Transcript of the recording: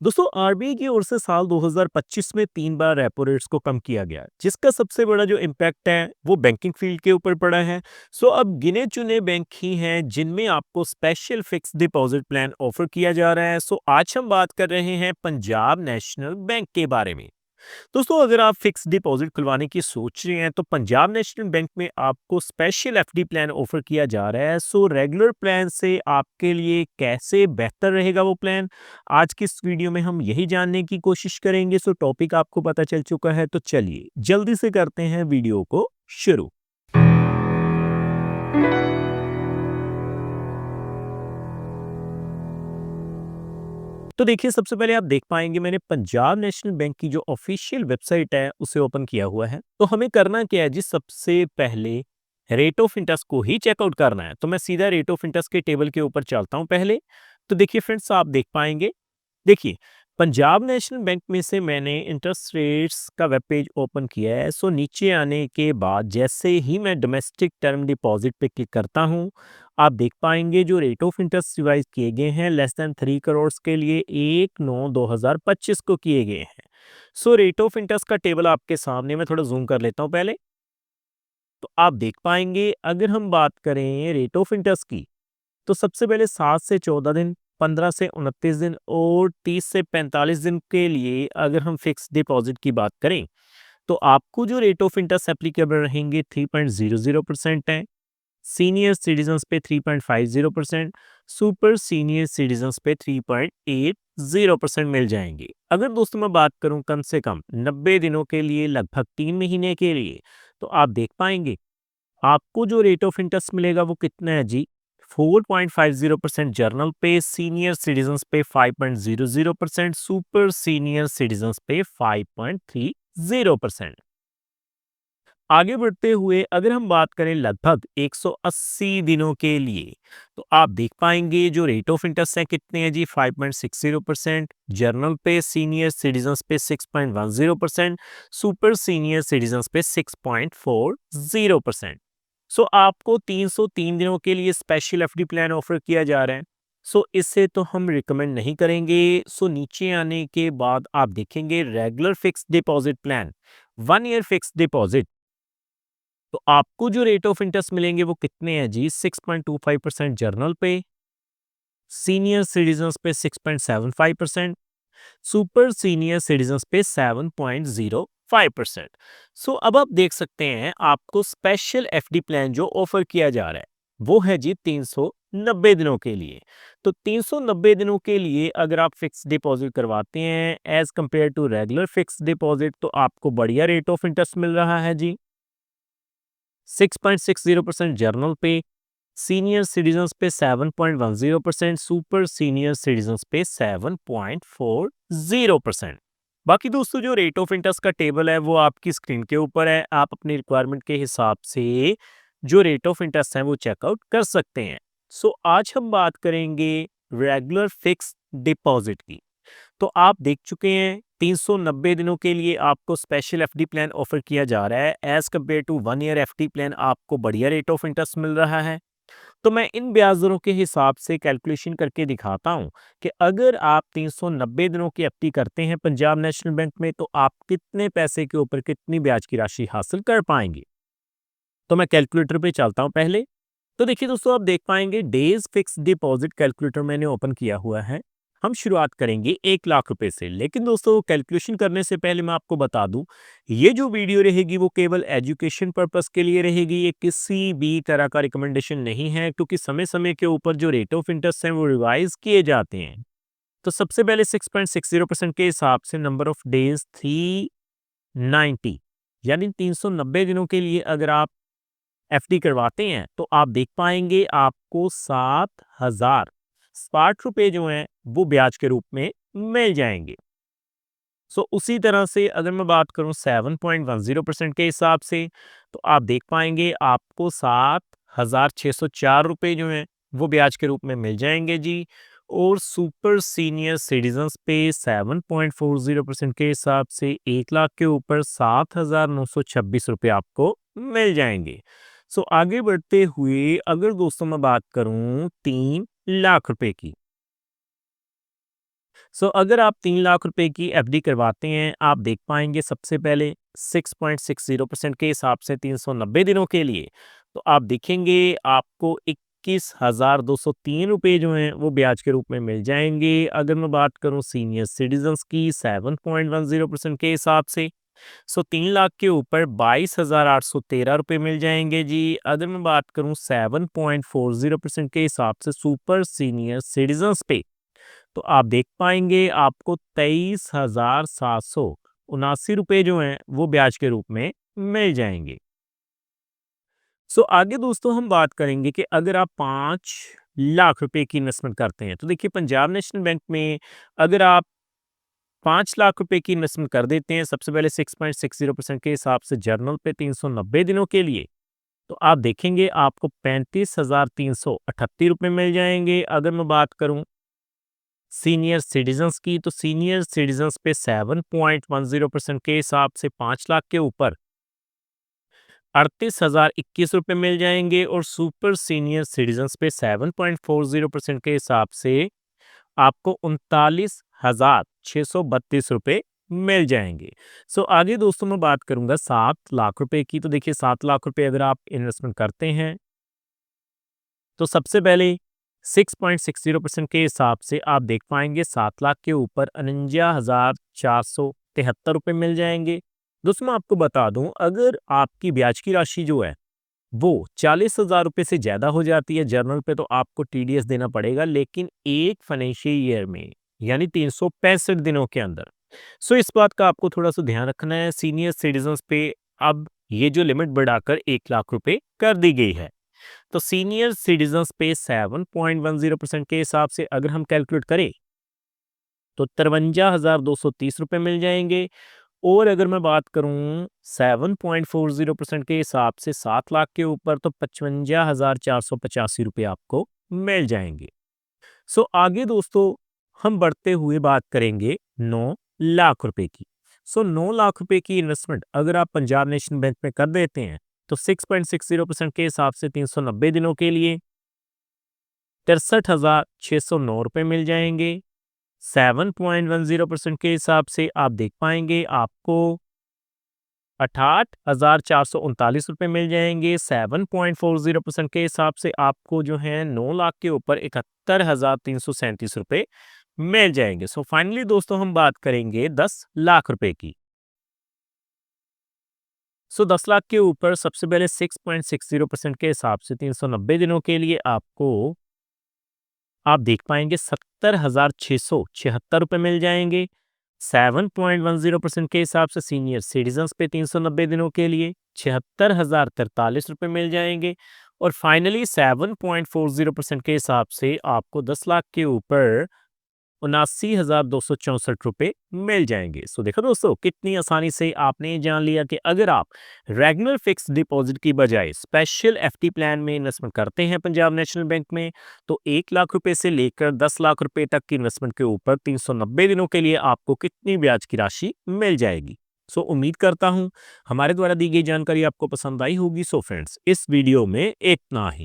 दोस्तों आरबीआई की ओर से साल 2025 में 3 बार रेपो रेट्स को कम किया गया, जिसका सबसे बड़ा जो इम्पैक्ट है वो बैंकिंग फील्ड के ऊपर पड़ा है। सो अब गिने चुने बैंक ही हैं जिनमें आपको special fix deposit plan offer किया जा रहा है। सो आज हम बात कर रहे हैं पंजाब नेशनल बैंक के बारे में। दोस्तों अगर आप फिक्स डिपॉजिट खुलवाने की सोच रहे हैं तो पंजाब नेशनल बैंक में आपको स्पेशल एफडी प्लान ऑफर किया जा रहा है। सो रेगुलर प्लान से आपके लिए कैसे बेहतर रहेगा वो प्लान, आज की इस वीडियो में हम यही जानने की कोशिश करेंगे। सो टॉपिक आपको पता चल चुका है, तो चलिए जल्दी से करते हैं वीडियो को शुरू। तो देखिए, सबसे पहले आप देख पाएंगे मैंने पंजाब नेशनल बैंक की जो ऑफिशियल वेबसाइट है उसे ओपन किया हुआ है। तो हमें करना क्या है जी, सबसे पहले रेट ऑफ इंटरेस्ट को ही चेकआउट करना है। तो मैं सीधा रेट ऑफ इंटरेस्ट के टेबल के ऊपर चलता हूं पहले। तो देखिए फ्रेंड्स, आप देख पाएंगे, देखिए पंजाब नेशनल बैंक में से मैंने इंटरेस्ट रेट्स का वेब पेज ओपन किया है। सो नीचे आने के बाद जैसे ही मैं डोमेस्टिक टर्म डिपॉजिट पे क्लिक करता हूं, आप देख पाएंगे जो रेट ऑफ इंटरेस्ट रिवाइज किए गए हैं लेस देन 3 करोड़ के लिए 1/9/2025 को किए गए हैं। सो रेट ऑफ इंटरेस्ट का टेबल आपके सामने, मैं थोड़ा जूम कर लेता हूं पहले। तो आप देख पाएंगे अगर हम बात करें रेट ऑफ इंटरेस्ट की, तो सबसे पहले 7 से 14 दिन, 15 से 29 दिन और 30 से 45 दिन के लिए अगर हम फिक्स डिपॉजिट की बात करें, तो आपको जो रेट ऑफ इंटरेस्ट एप्लीकेबल रहेंगे 3.00% है। सीनियर सिटीजन्स पे 3.50%, सुपर सीनियर सिटीजन्स पे 3.80% मिल जाएंगे। अगर दोस्तों मैं बात करूं कम से कम 90 दिनों के लिए, लगभग 3 महीने के लिए, तो आप देख पाएंगे आपको जो रेट ऑफ इंटरेस्ट मिलेगा वो कितना है जी, 4.50% जर्नल पे, सीनियर सिटीजन्स पे 5.00%, सुपर सीनियर सिटीजन्स पे 5.30%। आगे बढ़ते हुए अगर हम बात करें लगभग 180 दिनों के लिए, तो आप देख पाएंगे जो रेट ऑफ इंटरेस्ट है कितने हैं जी, 5.60%, जर्नल पे सीनियर सिटीजन्स पे 6.10%, सुपर सीनियर सिटीजन्स पे 6.40%। सो आपको 303 दिनों के लिए स्पेशल एफडी प्लान ऑफर किया जा रहा है। सो इससे तो हम रिकमेंड नहीं करेंगे। सो नीचे आने के बाद आप देखेंगे regular fix deposit plan, 1 year fix deposit, तो आपको जो रेट ऑफ इंटरेस्ट मिलेंगे वो कितने हैं जी, 6.25% जर्नल पे, सीनियर सिटीजन्स पे 6.75%, सुपर सीनियर सिटीजन्स पे 7.05%। सो अब आप देख सकते हैं आपको स्पेशल एफडी प्लान जो ऑफर किया जा रहा है वो है जी 390 दिनों के लिए। तो 390 दिनों के लिए अगर आप फिक्स डिपॉजिट करवाते हैं as compare to regular fix deposit, तो आपको बढ़िया रेट ऑफ इंटरेस्ट मिल रहा है जी। 6.60% जर्नल पे, सीनियर सिटीजन्स पे 7.10%, सुपर सीनियर सिटीजन्स पे 7.40%। बाकी दोस्तों जो रेट ऑफ इंटरेस्ट का टेबल है वो आपकी स्क्रीन के ऊपर है, आप अपनी रिक्वायरमेंट के हिसाब से जो रेट ऑफ इंटरेस्ट है वो चेकआउट कर सकते हैं। सो आज हम बात करेंगे रेगुलर फिक्स डिपॉजिट की। तो आप देख चुके हैं 390 दिनों के लिए आपको स्पेशल एफडी प्लान ऑफर किया जा रहा है as compare to 1 year FD plan, आपको बढ़िया रेट ऑफ इंटरेस्ट मिल रहा है। तो मैं इन ब्याज दरों के हिसाब से कैलकुलेशन करके दिखाता हूं कि अगर आप 390 दिनों की एफडी करते हैं पंजाब नेशनल बैंक में, तो आप कितने पैसे के ऊपर कितनी ब्याज की राशि हासिल कर पाएंगे। तो मैं कैलकुलेटर पे चलता हूं पहले। तो देखिए दोस्तों, आप देख पाएंगे डेज फिक्स डिपॉजिट कैलकुलेटर मैंने ओपन किया हुआ है। हम शुरुआत करेंगे 1 लाख रुपए से। लेकिन दोस्तों कैलकुलेशन करने से पहले मैं आपको बता दूं, ये जो वीडियो रहेगी वो केवल एजुकेशन पर्पस के लिए रहेगी, ये किसी भी तरह का रिकमेंडेशन नहीं है, क्योंकि समय समय के ऊपर जो रेट ऑफ इंटरेस्ट है वो रिवाइज किए जाते हैं। तो सबसे पहले 6.60% के हिसाब से नंबर ऑफ डेज 390, यानी 390 दिनों के लिए अगर आप एफडी करवाते हैं तो आप देख पाएंगे आपको 7,060 रुपए जो हैं वो ब्याज के रूप में मिल जाएंगे। सो उसी तरह से अगर मैं बात करूं 7.10% के हिसाब से, तो आप देख पाएंगे आपको 7,604 रुपए जो हैं वो ब्याज के रूप में मिल जाएंगे जी। और सुपर सीनियर सिटीजन्स पे 7.40% के हिसाब से 1 लाख के ऊपर 7,926 रुपये आपको मिल जाएंगे। सो आगे बढ़ते हुए अगर दोस्तों मैं बात करूं 3 लाख रुपए की, सो अगर आप 3 लाख रुपए की एफडी करवाते हैं, आप देख पाएँगे सबसे पहले 6.60% के हिसाब से 390 दिनों के लिए, तो आप देखेंगे आपको 21,203 रुपए जो हैं वो ब्याज के रूप में मिल जाएँगे। अगर मैं बात करूँ सीनियर सिटीज़न्स की 7.10% के हिसाब से, सो 3 लाख के ऊपर 22,813 रुपए मिल जाएँगे जी। अगर मैं बात करूँ 7.40% के हिसाब से सुपर सीनियर सिटीज़न्स पे, तो आप देख पाएँगे आपको 23,779 रुपए जो हैं वो ब्याज के रूप में मिल जाएँगे। सो आगे दोस्तों हम बात करेंगे कि अगर आप 5 लाख रुपए की इन्वेस्टमेंट करते हैं, तो देखिए पंजाब नेशनल बैंक में अगर आप 5 लाख रुपए की इन्वेस्टमेंट कर देते हैं, सबसे पहले 6.60% के हिसाब से जर्नल पे 390 दिनों के लिए, तो आप देखेंगे आपको 35,338 रुपए मिल जाएँगे। अगर मैं बात करूँ सीनियर सिटीज़न्स की, तो सीनियर सिटीज़न्स पे 7.10% के हिसाब से 5 लाख के ऊपर 38,021 रुपए मिल जाएँगे और सुपर सीनियर सिटीज़न्स पे 7.40% के हिसाब से आपको 39,632 रुपए मिल जाएँगे। सो आगे दोस्तों मैं बात करूँगा 7 लाख रुपए की, तो देखिए 7 लाख रुपए अगर आप इन्वेस्टमेंट करते हैं, तो सबसे पहले 6.60% के हिसाब से आप देख पाएँगे 7 लाख के ऊपर 49,473 रुपए मिल जाएँगे। दोस्तों मैं आपको बता दूँ, अगर आपकी ब्याज की राशि जो है वो 40,000 रुपए से ज़्यादा हो जाती है जर्नल पे, तो आपको टीडीएस देना पड़ेगा, लेकिन एक फाइनेंशियल ईयर में यानी 365 दिनों के अंदर। सो इस बात का आपको थोड़ा सा ध्यान रखना है। सीनियर सिटीजन्स पे अब ये जो लिमिट बढ़ाकर 1 लाख रुपए कर दी गई है, तो सीनियर सिटीजन्स पे 7.10% के हिसाब से अगर हम कैलकुलेट करें, तो 53,230 रुपए मिल जाएंगे। और अगर मैं बात करूं 7.40% के हिसाब से 7 लाख के ऊपर, तो 55,485 रुपये आपको मिल जाएंगे। सो आगे दोस्तों हम बढ़ते हुए बात करेंगे 9 लाख रुपए की। सो 9 लाख रुपए की इन्वेस्टमेंट अगर आप पंजाब नेशनल बैंक में कर देते हैं, तो 6.60% के हिसाब से 390 दिनों के लिए 63,609 रुपये मिल जाएंगे। 7.10% के हिसाब से आप देख पाएंगे आपको 68,439 रुपये मिल जाएंगे। 7.40% के हिसाब से आपको जो है 9 लाख के ऊपर 71,337 रुपये मिल जाएंगे। सो फाइनली दोस्तों हम बात करेंगे 10 लाख रुपए की। सो 10 लाख के ऊपर सबसे पहले 6.60% के हिसाब से 390 दिनों के लिए आपको आप देख पाएंगे 70,676 रुपये मिल जाएंगे। 7.10% के हिसाब से सीनियर सिटीजन्स पे 390 दिनों के लिए 76,043 रुपये मिल जाएंगे। और फाइनली 7.40% के हिसाब से आपको 10 लाख के ऊपर 79,264 रुपये मिल जाएंगे। सो देखो दोस्तों कितनी आसानी से आपने ये जान लिया कि अगर आप रेगुलर फिक्स डिपॉजिट की बजाय स्पेशल एफडी प्लान में इन्वेस्टमेंट करते हैं पंजाब नेशनल बैंक में, तो 1 लाख रुपए से लेकर 10 लाख रुपए तक की इन्वेस्टमेंट के ऊपर 390 दिनों के लिए आपको कितनी ब्याज की राशि मिल जाएगी। सो उम्मीद करता हूं हमारे द्वारा दी गई जानकारी आपको पसंद आई होगी। सो फ्रेंड्स इस वीडियो में इतना ही।